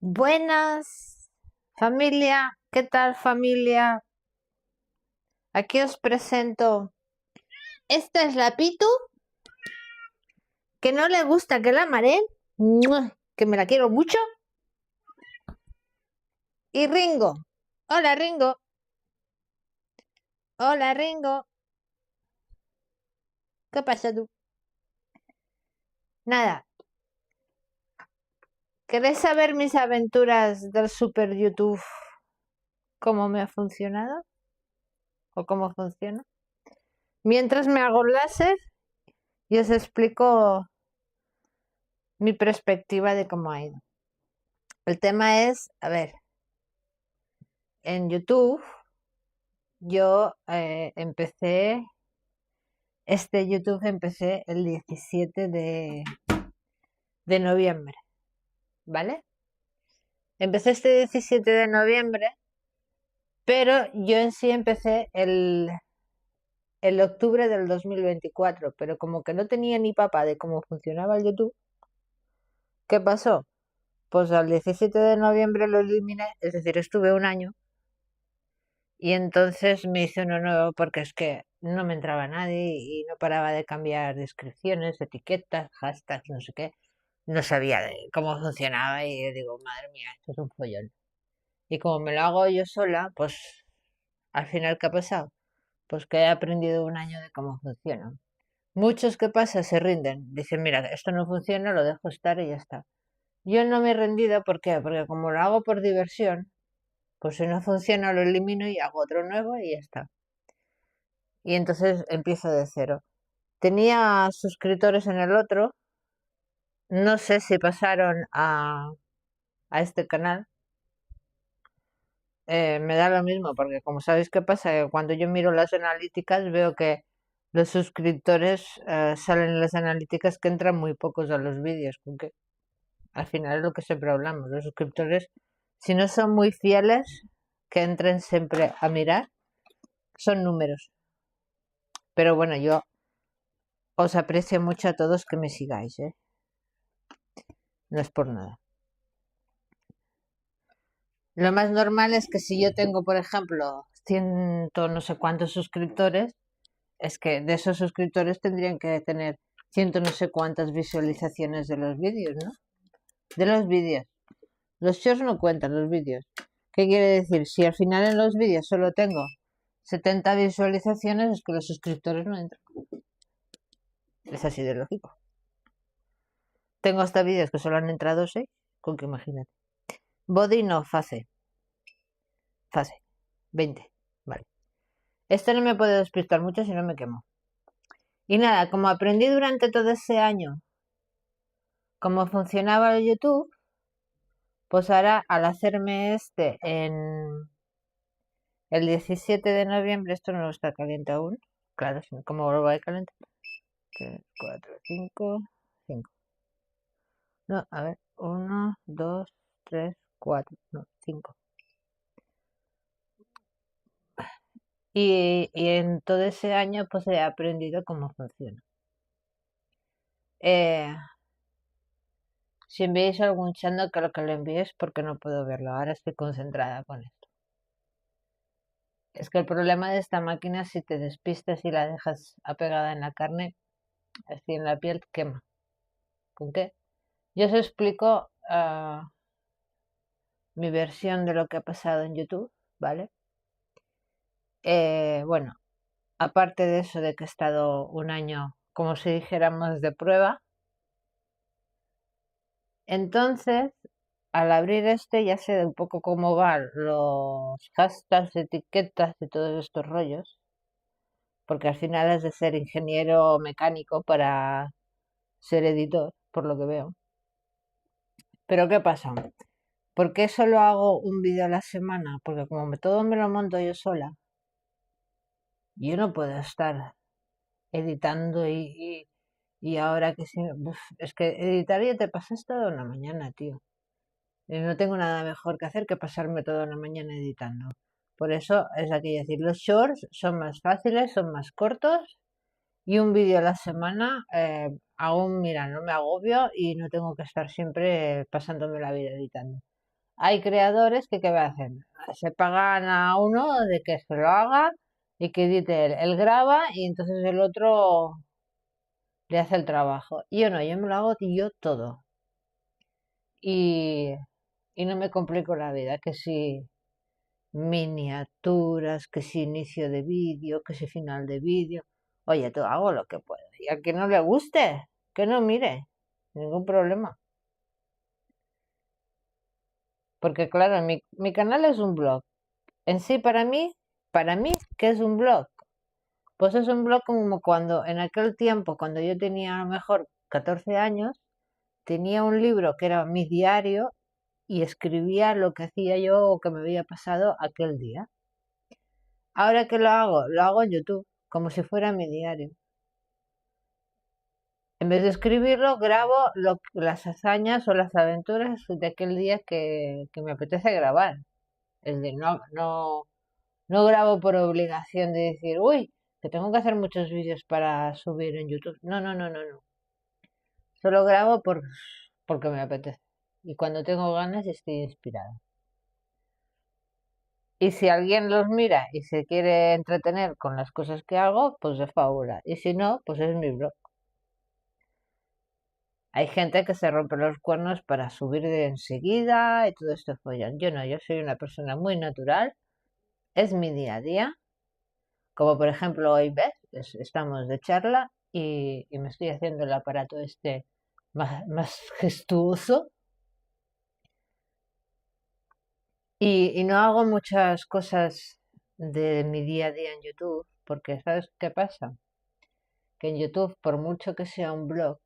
Buenas, familia. ¿Qué tal, familia? Aquí os presento. Esta es la Pitu, que no le gusta que la mareen, que me la quiero mucho. Y Ringo. Hola, Ringo. Hola, Ringo. ¿Qué pasa tú? Nada. ¿Queréis saber mis aventuras del Super YouTube? ¿Cómo me ha funcionado? ¿O cómo funciona? Mientras me hago láser y os explico mi perspectiva de cómo ha ido. El tema es, a ver, en YouTube yo empecé el 17 de noviembre, ¿vale? Empecé este 17 de noviembre, pero yo en sí empecé el octubre del 2024, pero como que no tenía ni papa de cómo funcionaba el YouTube, ¿qué pasó? Pues al 17 de noviembre lo eliminé, es decir, estuve un año y entonces me hice uno nuevo porque es que no me entraba nadie y no paraba de cambiar descripciones, etiquetas, hashtags, no sé qué. No sabía cómo funcionaba y yo digo, madre mía, esto es un follón. Y como me lo hago yo sola, pues al final, ¿qué ha pasado? Pues que he aprendido un año de cómo funciona. Muchos, ¿qué pasa? Se rinden. Dicen, mira, esto no funciona, lo dejo estar y ya está. Yo no me he rendido, ¿por qué? Porque como lo hago por diversión, pues si no funciona lo elimino y hago otro nuevo y ya está. Y entonces empiezo de cero. Tenía suscriptores en el otro, no sé si pasaron a este canal. Me da lo mismo, porque como sabéis qué pasa, que cuando yo miro las analíticas veo que los suscriptores salen en las analíticas que entran muy pocos a los vídeos, porque al final es lo que siempre hablamos, los suscriptores, si no son muy fieles, que entren siempre a mirar, son números. Pero bueno, yo os aprecio mucho a todos que me sigáis, ¿eh? No es por nada. Lo más normal es que si yo tengo, por ejemplo, ciento no sé cuántos suscriptores, es que de esos suscriptores tendrían que tener ciento no sé cuántas visualizaciones de los vídeos, ¿no? De los vídeos. Los shorts no cuentan los vídeos. ¿Qué quiere decir? Si al final en los vídeos solo tengo 70 visualizaciones, es que los suscriptores no entran. Es así de lógico. Tengo hasta vídeos que solo han entrado 6, con que imagínate. Body no, face. Fase. 20. Vale. Esto no me puede despistar mucho si no me quemo. Y nada, como aprendí durante todo ese año cómo funcionaba el YouTube, pues ahora al hacerme en el 17 de noviembre, esto no está caliente aún. Claro, ¿cómo lo voy a calentar? 3, 4, 5, 5. No, a ver, 1, 2, 3, 4, no, 5. Y en todo ese año pues he aprendido cómo funciona. Eh, si enviáis algún chat, no creo que lo envíes porque no puedo verlo. Ahora estoy concentrada con esto. Es que el problema de esta máquina, si te despistas y la dejas apegada en la carne, así en la piel, quema. ¿Con qué? Yo os explico mi versión de lo que ha pasado en YouTube, ¿vale? Bueno, aparte de eso de que he estado un año, como si dijéramos, de prueba, entonces, al abrir ya sé un poco cómo van los hashtags, etiquetas y todos estos rollos, porque al final es de ser ingeniero mecánico para ser editor, por lo que veo. Pero ¿qué pasa? ¿Por qué solo hago un vídeo a la semana? Porque como todo me lo monto yo sola, yo no puedo estar editando y ahora que sí, es que editar ya te pasas toda una mañana, tío. Y no tengo nada mejor que hacer que pasarme toda una mañana editando. Por eso es aquí decir, los shorts son más fáciles, son más cortos y un vídeo a la semana aún, mira, no me agobio y no tengo que estar siempre pasándome la vida editando. hay creadores que ¿qué hacen? Se pagan a uno de que se lo haga y que edite él. Él graba y entonces el otro le hace el trabajo. Y yo no, yo me lo hago yo todo. Y, y no me complico la vida, que si miniaturas, que si inicio de vídeo, que si final de vídeo. Oye, tú hago lo que puedo. Y al que no le guste, que no mire. Ningún problema. Porque claro, mi canal es un blog. En sí, para mí, ¿qué es un blog? Pues es un blog como cuando en aquel tiempo, cuando yo tenía a lo mejor 14 años, tenía un libro que era mi diario y escribía lo que hacía yo o que me había pasado aquel día. Ahora que lo hago en YouTube, como si fuera mi diario. En vez de escribirlo, grabo las hazañas o las aventuras de aquel día que me apetece grabar. Es decir, no grabo por obligación de decir, uy, que tengo que hacer muchos vídeos para subir en YouTube. No. Solo grabo porque me apetece. Y cuando tengo ganas estoy inspirada. Y si alguien los mira y se quiere entretener con las cosas que hago, pues de fábula. Y si no, pues es mi blog. Hay gente que se rompe los cuernos para subir de enseguida y todo esto follan. Yo no, yo soy una persona muy natural. Es mi día a día. Como por ejemplo hoy ves, estamos de charla y me estoy haciendo el aparato este más gestuoso. Y no hago muchas cosas de mi día a día en YouTube, porque ¿sabes qué pasa? Que en YouTube, por mucho que sea un blog,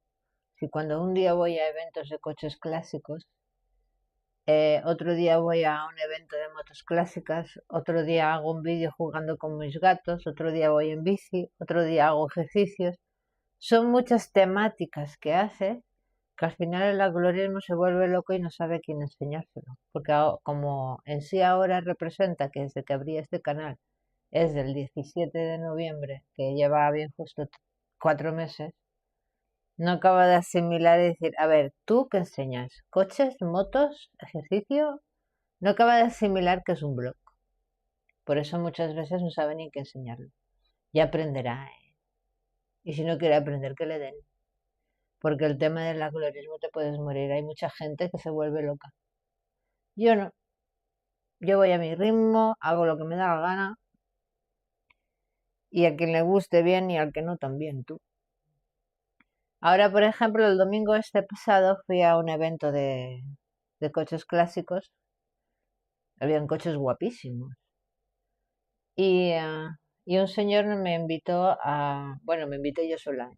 si cuando un día voy a eventos de coches clásicos, otro día voy a un evento de motos clásicas, otro día hago un vídeo jugando con mis gatos, otro día voy en bici, otro día hago ejercicios. Son muchas temáticas que hace que al final el algoritmo se vuelve loco y no sabe quién enseñárselo. Porque como en sí ahora representa que desde que abrí este canal es del 17 de noviembre, que lleva bien justo 4 meses, no acaba de asimilar y decir, a ver, ¿tú qué enseñas? ¿Coches, motos, ejercicio? No acaba de asimilar que es un blog. Por eso muchas veces no sabe ni qué enseñarlo. Ya aprenderá, ¿eh? Y si no quiere aprender, que le den. Porque el tema del algoritmo te puedes morir. Hay mucha gente que se vuelve loca. Yo no. Yo voy a mi ritmo, hago lo que me da la gana. Y a quien le guste bien y al que no también, tú. Ahora, por ejemplo, el domingo este pasado fui a un evento de coches clásicos. Habían coches guapísimos. Y, y un señor me invitó bueno, me invité yo sola,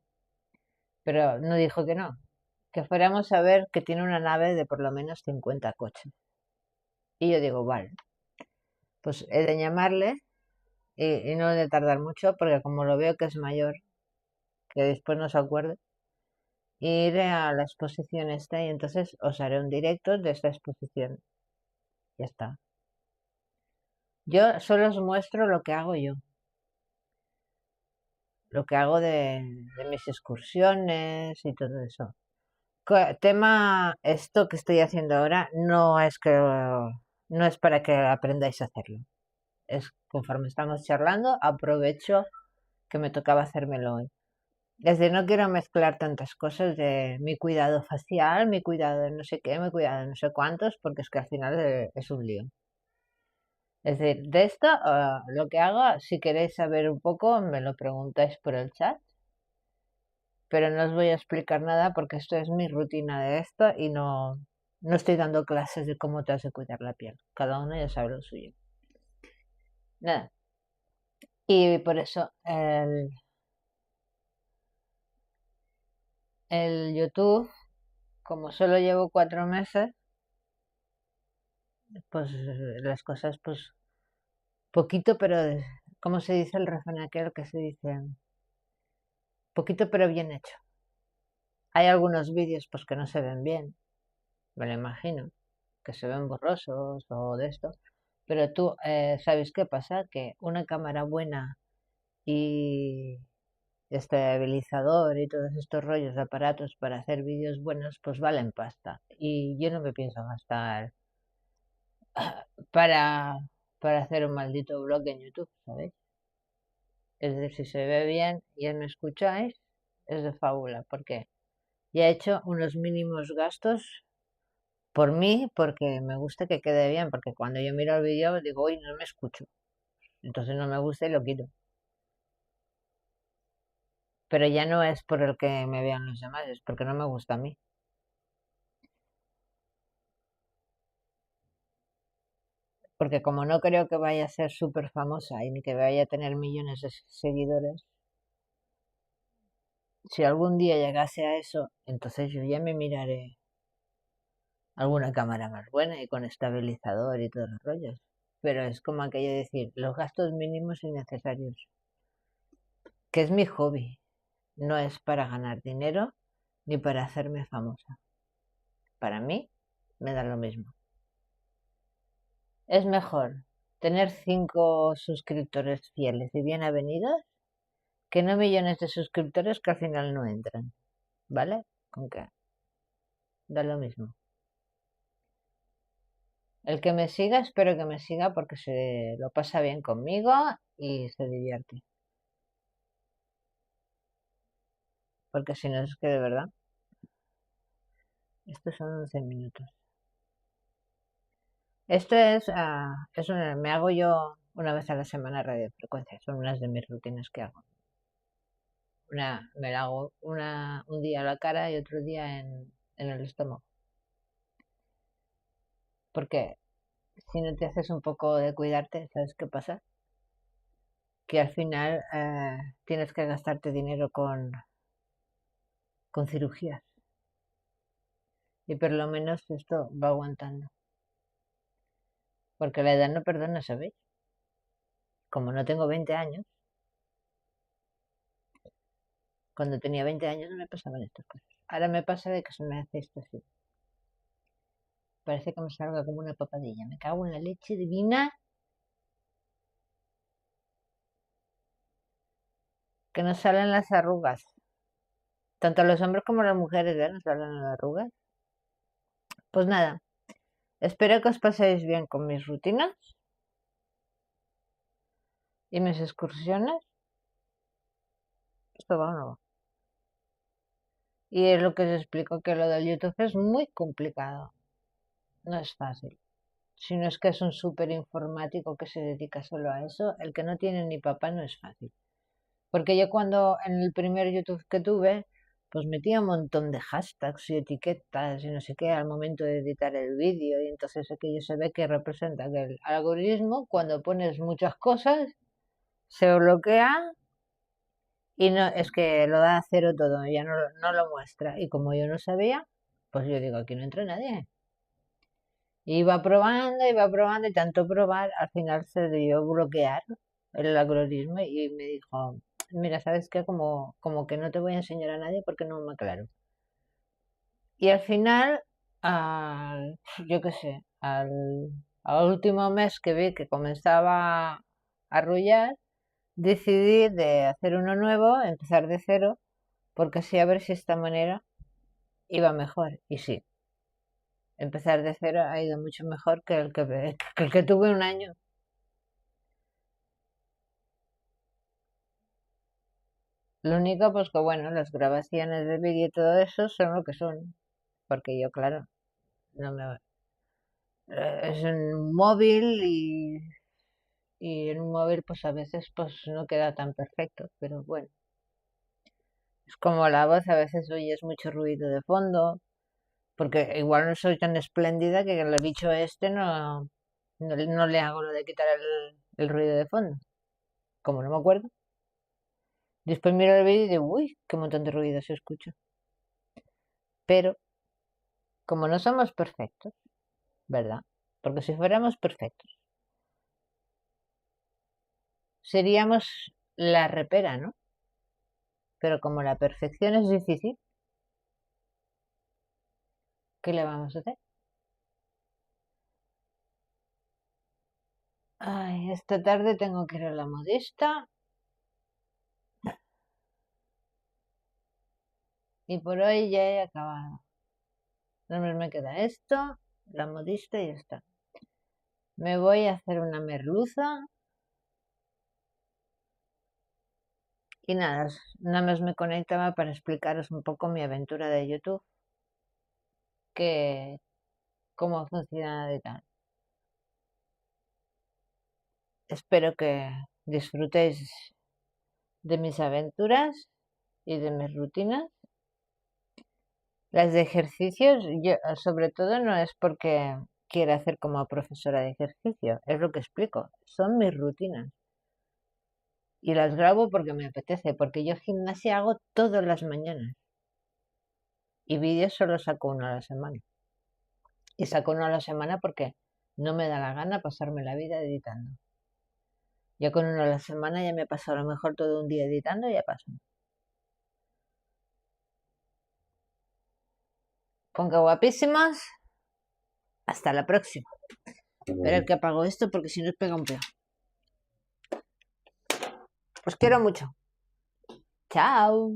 pero no dijo que fuéramos a ver que tiene una nave de por lo menos 50 coches. Y yo digo, vale, pues he de llamarle y no he de tardar mucho porque como lo veo que es mayor, que después no se acuerde, iré a la exposición esta y entonces os haré un directo de esta exposición. Ya está. Yo solo os muestro lo que hago yo, lo que hago de mis excursiones y todo eso. Tema, esto que estoy haciendo ahora no es para que aprendáis a hacerlo. Es conforme estamos charlando, aprovecho que me tocaba hacérmelo hoy. Desde no quiero mezclar tantas cosas de mi cuidado facial, mi cuidado de no sé qué, mi cuidado de no sé cuántos, porque es que al final es un lío. Es decir, de esto, lo que hago, si queréis saber un poco, me lo preguntáis por el chat, pero no os voy a explicar nada porque esto es mi rutina de esto y no estoy dando clases de cómo te has de cuidar la piel. Cada uno ya sabe lo suyo. Nada. Y por eso el YouTube, como solo llevo 4 meses, pues las cosas, pues poquito, pero, ¿cómo se dice el refrán aquel que se dice? Poquito pero bien hecho. Hay algunos vídeos pues que no se ven bien, me lo imagino, que se ven borrosos o de esto, pero tú, ¿sabes qué pasa? Que una cámara buena y estabilizador y todos estos rollos de aparatos para hacer vídeos buenos, pues valen pasta. Y yo no me pienso gastar. para, para hacer un maldito blog en YouTube, ¿sabéis? Es decir, si se ve bien y me escucháis, es de fábula, porque ya he hecho unos mínimos gastos por mí, porque me gusta que quede bien, porque cuando yo miro el vídeo digo, uy, no me escucho. Entonces no me gusta y lo quito. Pero ya no es por el que me vean los demás, es porque no me gusta a mí. Porque como no creo que vaya a ser súper famosa y ni que vaya a tener millones de seguidores, si algún día llegase a eso, entonces yo ya me miraré alguna cámara más buena y con estabilizador y todos los rollos. Pero es como aquello de decir, los gastos mínimos y necesarios, que es mi hobby, no es para ganar dinero ni para hacerme famosa. Para mí me da lo mismo. Es mejor tener 5 suscriptores fieles y bien avenidos que no millones de suscriptores que al final no entran. ¿Vale? Con que da lo mismo. El que me siga, espero que me siga porque se lo pasa bien conmigo y se divierte. Porque si no es que de verdad, estos son 11 minutos. Esto me hago yo una vez a la semana radiofrecuencia. Son unas de mis rutinas que hago. Me la hago un día a la cara y otro día en el estómago. Porque si no te haces un poco de cuidarte, ¿sabes qué pasa? Que al final tienes que gastarte dinero con cirugías. Y por lo menos esto va aguantando. Porque la edad no perdona, ¿sabéis? Como no tengo 20 años, cuando tenía 20 años no me pasaban estas cosas. Ahora me pasa de que se me hace esto así. Parece que me salga como una papadilla. Me cago en la leche divina que nos salen las arrugas. Tanto los hombres como las mujeres, ¿eh? Nos salen las arrugas. Pues nada, espero que os paséis bien con mis rutinas y mis excursiones. Esto va o no va. Y es lo que os explico que lo del YouTube es muy complicado. No es fácil. Si no es que es un súper informático que se dedica solo a eso, el que no tiene ni papá no es fácil. Porque yo cuando en el primer YouTube que tuve, pues metía un montón de hashtags y etiquetas y no sé qué al momento de editar el vídeo y entonces aquello se ve que representa que el algoritmo cuando pones muchas cosas se bloquea y no es que lo da a cero todo, ya no lo muestra. Y como yo no sabía, pues yo digo, aquí no entra nadie. Iba probando y tanto probar, al final se dio bloquear el algoritmo y me dijo, mira, ¿sabes qué? Como que no te voy a enseñar a nadie porque no me aclaro. Y al final, yo qué sé, al último mes que vi que comenzaba a arrullar, decidí de hacer uno nuevo, empezar de cero, porque así a ver si esta manera iba mejor. Y sí, empezar de cero ha ido mucho mejor que el que tuve un año. Lo único, pues que bueno, las grabaciones de vídeo y todo eso son lo que son. Porque yo, claro, no me... es un móvil y en un móvil pues a veces pues no queda tan perfecto. Pero bueno, es como la voz, a veces oyes mucho ruido de fondo. Porque igual no soy tan espléndida que el bicho este no le hago lo de quitar el ruido de fondo. Como no me acuerdo. Después miro el vídeo y digo, uy, qué montón de ruido se escucha. Pero como no somos perfectos, ¿verdad? Porque si fuéramos perfectos, seríamos la repera, ¿no? Pero como la perfección es difícil, ¿qué le vamos a hacer? Ay, esta tarde tengo que ir a la modista y por hoy ya he acabado. No me queda esto, la modista y ya está. Me voy a hacer una merluza. Y nada, nada más me conectaba para explicaros un poco mi aventura de YouTube, que cómo funciona y tal. Espero que disfrutéis de mis aventuras y de mis rutinas. Las de ejercicios, yo sobre todo no es porque quiera hacer como profesora de ejercicio, es lo que explico, son mis rutinas. Y las grabo porque me apetece, porque yo gimnasia hago todas las mañanas. Y vídeos solo saco uno a la semana. Y saco uno a la semana porque no me da la gana pasarme la vida editando. Ya con uno a la semana ya me paso a lo mejor todo un día editando y ya paso. Con que guapísimos, hasta la próxima. Esperar que apago esto porque si no os pega un peo. Os quiero mucho. Chao.